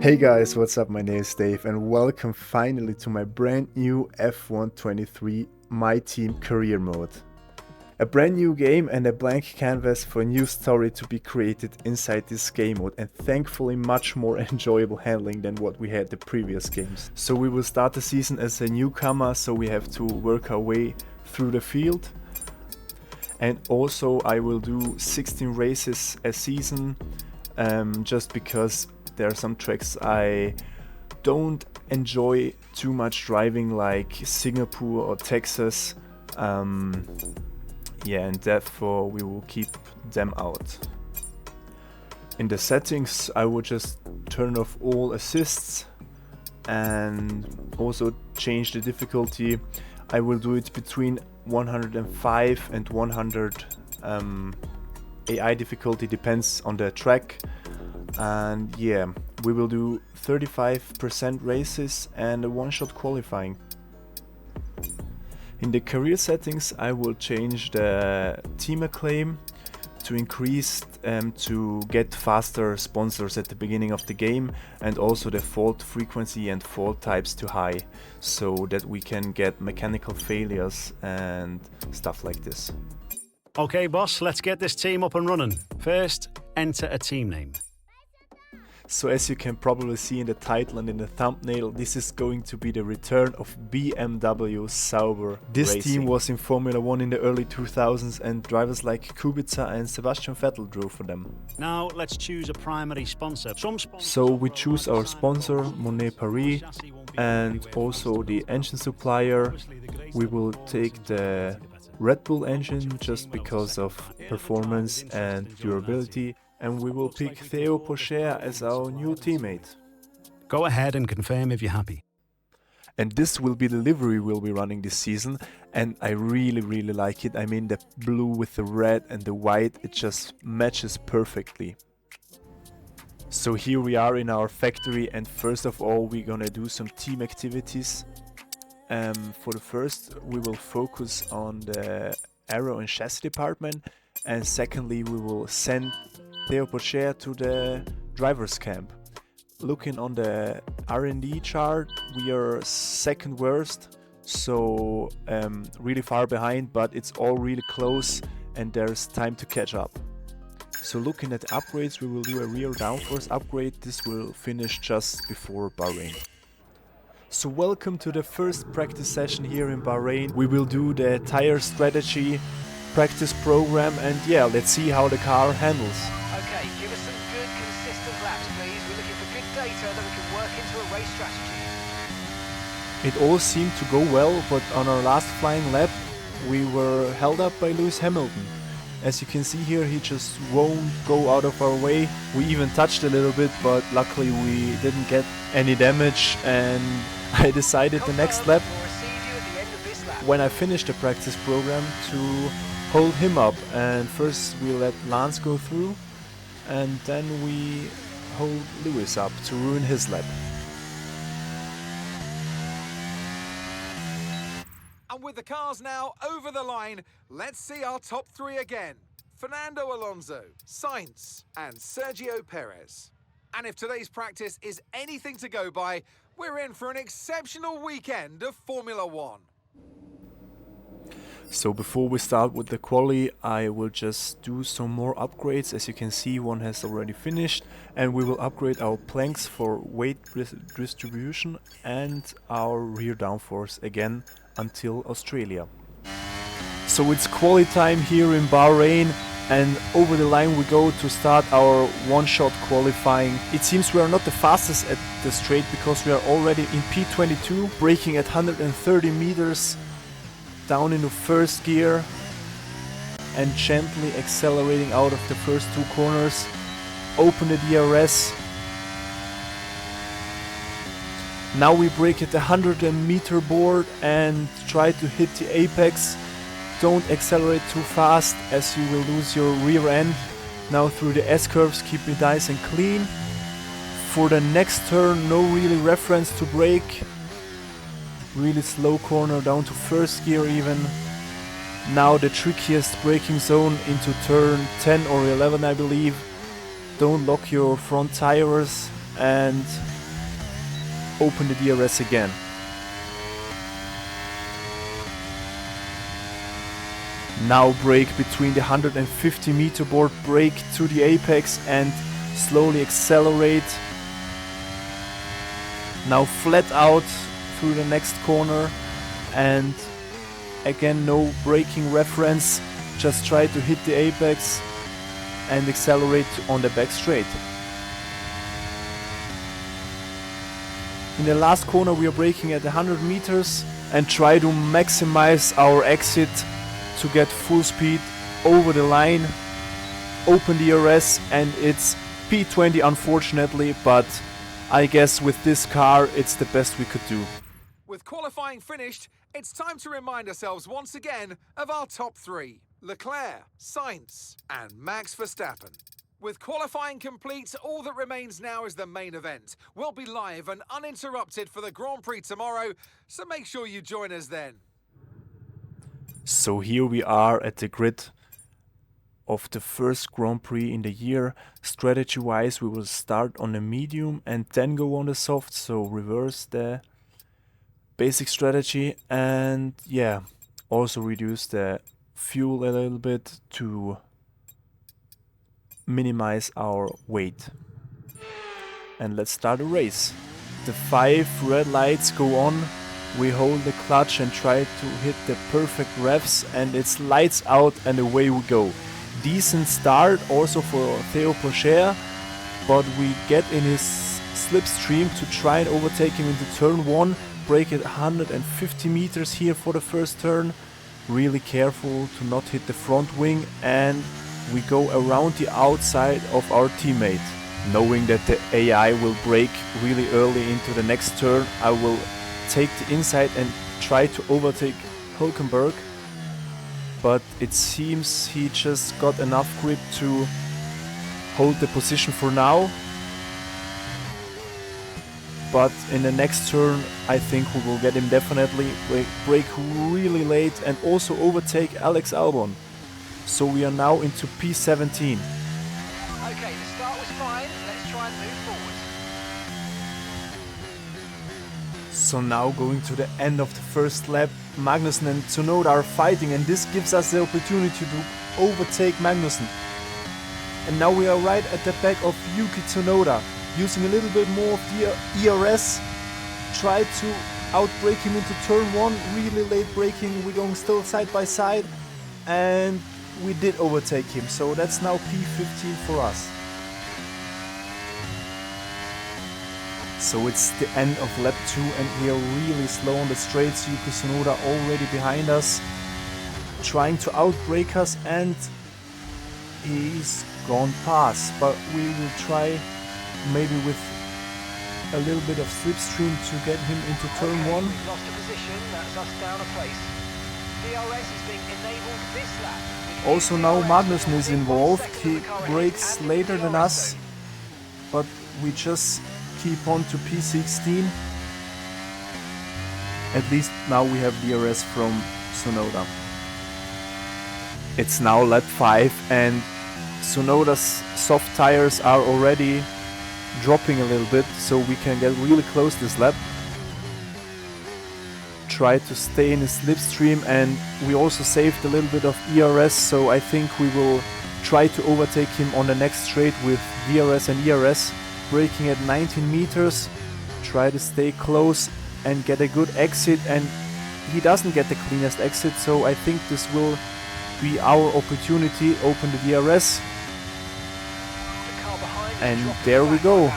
Hey guys, what's up? My name is Dave and welcome finally to my brand new F123 MYTEAM career mode. A brand new game and a blank canvas for a new story to be created inside this game mode, and thankfully much more enjoyable handling than what we had the previous games. So we will start the season as a newcomer, so we have to work our way through the field. And also I will do 16 races a season, just because there are some tracks I don't enjoy too much driving, like Singapore or Texas. And therefore we will keep them out. In the settings I will just turn off all assists and also change the difficulty. I will do it between 105 and 100 AI difficulty, depends on the track. And yeah, we will do 35% races and a one-shot qualifying. In the career settings I will change the team acclaim to increase to get faster sponsors at the beginning of the game, and also the fault frequency and fault types to high, so that we can get mechanical failures and stuff like this. Okay boss, let's get this team up and running. First, enter a team name. So as you can probably see in the title and in the thumbnail, this is going to be the return of BMW SAUBER This Racing. team was in Formula 1 in the early 2000s, and drivers like Kubica and Sebastian Vettel drove for them. Now let's choose a primary sponsor. So we choose our sponsor, Monet Paris, and also the engine supplier. We will take the Red Bull engine just because of performance and durability. And we will pick Theo Pourchaire as our new teammate. Go ahead and confirm if you're happy. And this will be the livery we'll be running this season, and I really like it. I mean, the blue with the red and the white, it just matches perfectly. So here we are in our factory, and first of all we're gonna do some team activities. For the first we will focus on the aero and chassis department, and secondly we will send Theo Pourchaire to the driver's camp. Looking on the R&D chart, we are second worst, so really far behind, but it's all really close and there's time to catch up. So looking at upgrades, we will do a rear downforce upgrade. This will finish just before Bahrain. So welcome to the first practice session here in Bahrain. We will do the tire strategy practice program, and yeah, let's see how the car handles. Okay, give us some good, consistent laps, please. We're looking for good data that we can work into a race strategy. It all seemed to go well, but on our last flying lap, we were held up by Lewis Hamilton. As you can see here, he just won't go out of our way. We even touched a little bit, but luckily we didn't get any damage, and I decided the next lap, when I finished the practice program, to hold him up. And first we let Lance go through, and then we hold Lewis up to ruin his lap. And with the cars now over the line, let's see our top three again. Fernando Alonso, Sainz, and Sergio Perez. And if today's practice is anything to go by, we're in for an exceptional weekend of Formula 1. So before we start with the quali, I will just do some more upgrades. As you can see, one has already finished, and we will upgrade our planks for weight distribution and our rear downforce again until Australia. So it's quali time here in Bahrain, and over the line we go to start our one-shot qualifying. It seems we are not the fastest at the straight because we are already in P22, braking at 130 meters. Down into first gear and gently accelerating out of the first two corners. Open the DRS. Now we brake at the 100-meter board and try to hit the apex. Don't accelerate too fast as you will lose your rear end. Now through the S-curves, keep it nice and clean. For the next turn, no really reference to brake. Really slow corner down to first gear even. Now the trickiest braking zone into turn 10 or 11 I believe. Don't lock your front tires and open the DRS again. Now brake between the 150 meter board, brake to the apex and slowly accelerate. Now flat out through the next corner, and again no braking reference, just try to hit the apex and accelerate on the back straight. In the last corner we are braking at 100 meters and try to maximize our exit to get full speed over the line, open DRS, and it's P20 unfortunately, but I guess with this car it's the best we could do. With qualifying finished, it's time to remind ourselves once again of our top three: Leclerc, Sainz, and Max Verstappen. With qualifying complete, all that remains now is the main event. We'll be live and uninterrupted for the Grand Prix tomorrow, so make sure you join us then. So here we are at the grid of the first Grand Prix in the year. Strategy wise we will start on the medium and then go on the soft, so reverse the basic strategy, and yeah, also reduce the fuel a little bit to minimize our weight. And let's start a race. The 5 red lights go on. We hold the clutch and try to hit the perfect revs, and it's lights out and away we go. Decent start also for Theo Pourchaire, but we get in his slipstream to try and overtake him into turn 1. Brake at 150 meters here for the first turn. Really careful to not hit the front wing, and we go around the outside of our teammate. Knowing that the AI will brake really early into the next turn, I will take the inside and try to overtake Hülkenberg, but it seems he just got enough grip to hold the position for now. But in the next turn I think we will get him definitely. We brake really late and also overtake Alex Albon. So we are now into P17. Okay, the start was fine. Let's try and move forward. So now going to the end of the first lap, Magnussen and Tsunoda are fighting, and this gives us the opportunity to overtake Magnussen. And now we are right at the back of Yuki Tsunoda, using a little bit more of the ERS, try to outbrake him into turn 1, really late braking, we're going still side by side, and we did overtake him, so that's now P15 for us. So it's the end of lap 2 and we are really slow on the straights. Yuki Tsunoda already behind us, trying to outbrake us, and he's gone past. But we will try maybe with a little bit of slipstream to get him into turn 1. We've lost a position, that's us down a place. DRS is being enabled this lap. Also now Magnussen is involved, he brakes later than us, but we just keep on to P16. At least now we have DRS from Tsunoda. It's now lap 5 and Tsunoda's soft tires are already dropping a little bit, so we can get really close this lap. Try to stay in the slipstream, and we also saved a little bit of ERS, so I think we will try to overtake him on the next straight with DRS and ERS. Braking at 19 meters, try to stay close and get a good exit, and he doesn't get the cleanest exit, so I think this will be our opportunity. Open the DRS, and there we go.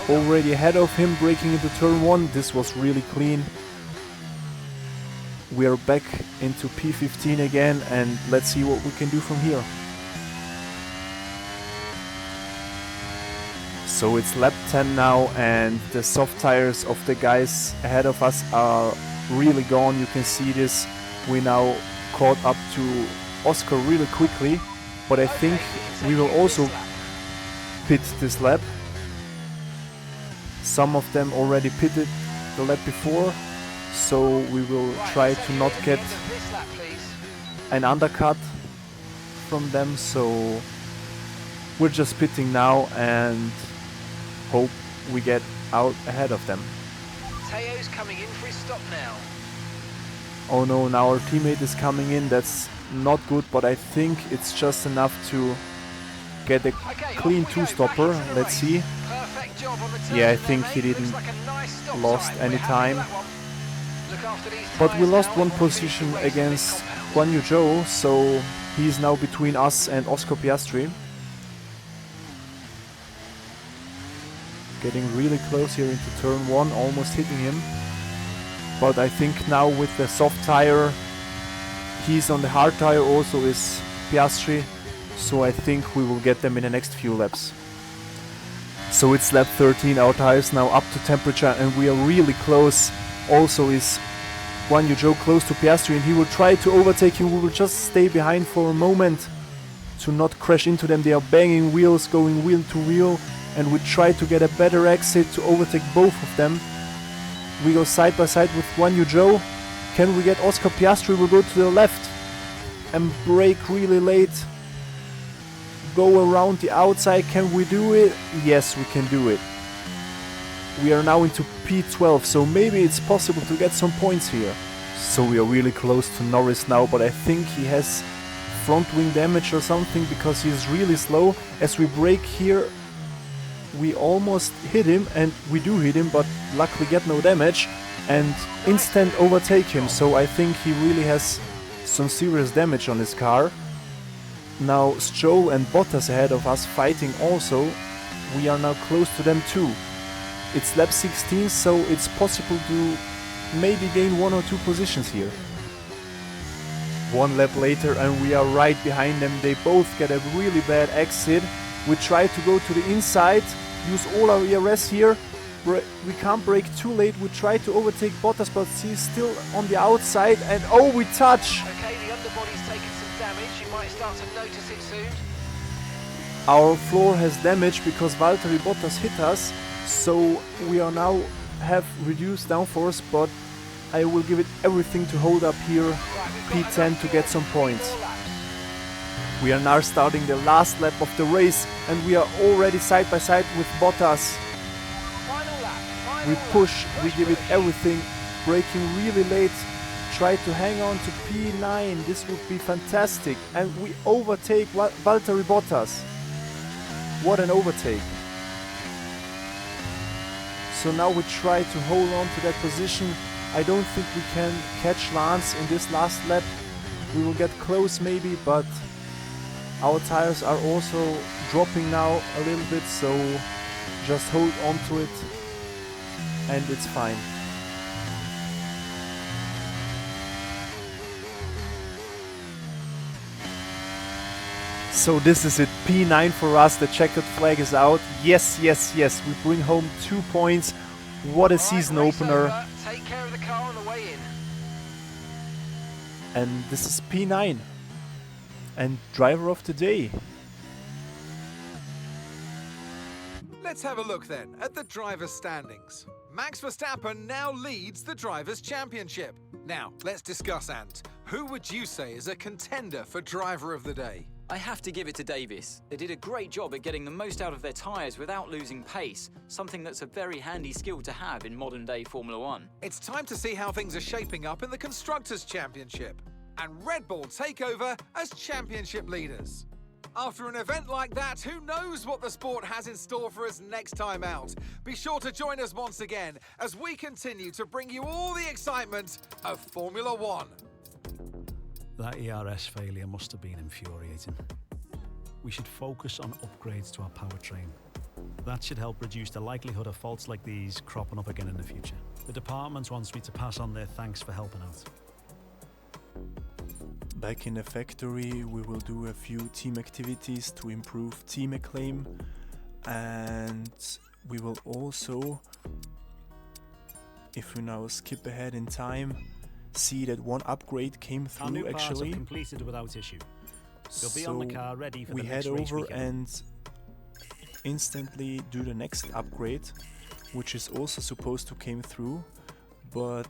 Already ahead of him, braking into turn 1. This was really clean. We are back into P15 again, and let's see what we can do from here. So it's lap 10 now, and the soft tires of the guys ahead of us are really gone. You can see this. We now caught up to Oscar really quickly, but I think we will also pit this lap. Some of them already pitted the lap before, so we will try to not get an undercut from them. So we're just pitting now and hope we get out ahead of them. Teo's coming in for his stop now. Oh no, now our teammate is coming in. That's not good, but I think it's just enough to get a Okay, clean off we go, two-stopper. back into the Let's race. see. Perfect job on the turn Yeah, I there, think mate. he Looks didn't like a nice stop lost time. any We're happy with time. that one. Look after these But we tyres lost now, one and we'll finish the position race in against this compound. Guan Yu Zhou, so he's now between us and Oscar Piastri. Getting really close here into turn 1, almost hitting him. But I think now with the soft tire, he's on the hard tire also is Piastri. So I think we will get them in the next few laps. So it's lap 13, our tires now up to temperature and we are really close. Also is Guan Yu Zhou close to Piastri and he will try to overtake him. We will just stay behind for a moment to not crash into them. They are banging wheels, going wheel to wheel, and we try to get a better exit to overtake both of them. We go side by side with Guan Yu Zhou. Can we get Oscar Piastri? We'll go to the left and brake really late. Go around the outside. Can we do it? Yes, we can do it. We are now into P12, so maybe it's possible to get some points here. So we are really close to Norris now, but I think he has front wing damage or something because he is really slow. As we brake here, we almost hit him, and we do hit him, but luckily get no damage and instant overtake him. So I think he really has some serious damage on his car. Now Stroll and Bottas ahead of us fighting also. We are now close to them too. It's lap 16, so it's possible to maybe gain 1 or 2 positions here. 1 lap later and we are right behind them. They both get a really bad exit. We try to go to the inside, use all our ERS here. We can't brake too late. We try to overtake Bottas, but he's still on the outside and oh, we touch! Okay, the underbody's taken some damage. You might start to notice it soon. Our floor has damage because Valtteri Bottas hit us, so we are now have reduced downforce, but I will give it everything to hold up here P10 to get some points. We are now starting the last lap of the race and we are already side by side with Bottas. We push, we give it everything, braking really late, try to hang on to P9, this would be fantastic, and we overtake Valtteri Bottas. What an overtake. So now we try to hold on to that position. I don't think we can catch Lance in this last lap. We will get close maybe, but our tires are also dropping now a little bit, so just hold on to it and it's fine. So this is it, P9 for us, the checkered flag is out. Yes, yes, yes, we bring home 2 points. What a season opener. Take care of the car on the way in. And this is P9. And driver of the day. Let's have a look then at the drivers' standings. Max Verstappen now leads the Drivers' Championship. Now, let's discuss, Ant. Who would you say is a contender for Driver of the Day? I have to give it to Davis. They did a great job at getting the most out of their tyres without losing pace, something that's a very handy skill to have in modern-day Formula One. It's time to see how things are shaping up in the Constructors' Championship. And Red Bull take over as championship leaders. After an event like that, who knows what the sport has in store for us next time out? Be sure to join us once again as we continue to bring you all the excitement of Formula One. That ERS failure must have been infuriating. We should focus on upgrades to our powertrain. That should help reduce the likelihood of faults like these cropping up again in the future. The department wants me to pass on their thanks for helping out. Back in the factory, we will do a few team activities to improve team acclaim, and we will also, if we now skip ahead in time, see that one upgrade came Our new through parts actually. are completed without issue. They'll be So on the car ready for we the head next race over weekend. and instantly do the next upgrade, which is also supposed to came through, but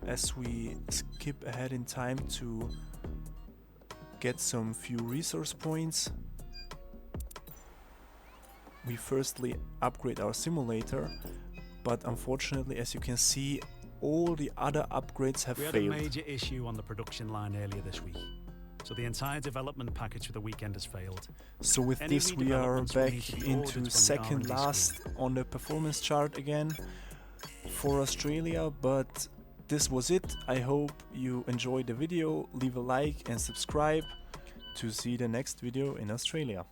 as we skip ahead in time to get some few resource points, we firstly upgrade our simulator, but unfortunately, as you can see, all the other upgrades have We had failed. a major issue on the production line earlier this week, so the entire development package for the weekend has failed. So with Any this we are redevelopments will back need to be ordered from into the second R&D last on the performance chart again for Australia, but this was it. I hope you enjoyed the video. Leave a like and subscribe to see the next video in Australia.